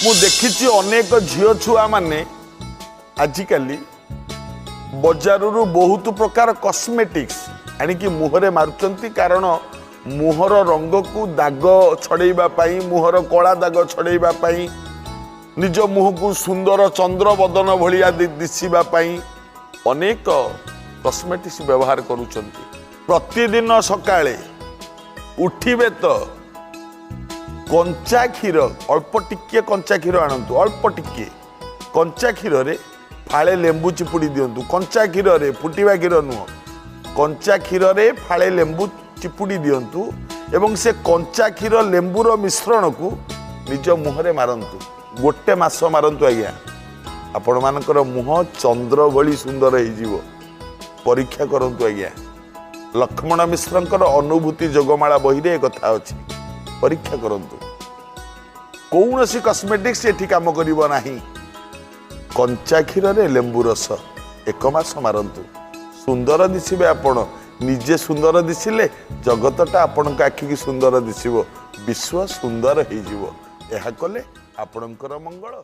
मु देखी अनेक झील छुआ माने आजिकली बजार बहुत प्रकार कॉस्मेटिक्स आणिकी मुहरे मारुचंती कारण मुहर रंग को दाग छड़ाई मुहर कला दाग छड़ाई निज मुह को सुंदर चंद्र बदन भलिया दिशिबाई अनेक कॉस्मेटिक्स व्यवहार करुचंती। प्रतिदिन सकाळे उठिबे तो कंचा क्षीर अल्प टिके कंचा क्षीर आणतु अल्प टिके कंचा क्षीर रे फाळे लेंबू चिपुड़ी दियंतु। कंचा क्षीर रे फुटिबा क्षीर नुह कंचा क्षीर रे फाळे लेंबू चिपुड़ी दियंतु एवं से कंचा क्षीर लेंबूर मिश्रण को निज मुहरे मारंतु। गोटे मास मारंतु आज्ञा आपण मानकर मुह चंद्र भली सुंदर हो परीक्षा करंतु आज्ञा। लक्ष्मण मिश्रंकर अनुभूति जोगमाला बही रे कथा अछि परीक्षा करंतु। कौन सी कॉस्मेटिक्स एठी काम करिवो नाही। कंचा क्षीर रे लेंबू रस एक मास मारंतु सुंदर दिसिबे आपण निजे सुंदर दिसिले जगतटा आपण आखि की सुंदर दिसिबो विश्व सुंदर हो एहा कले आपणकर मंगल।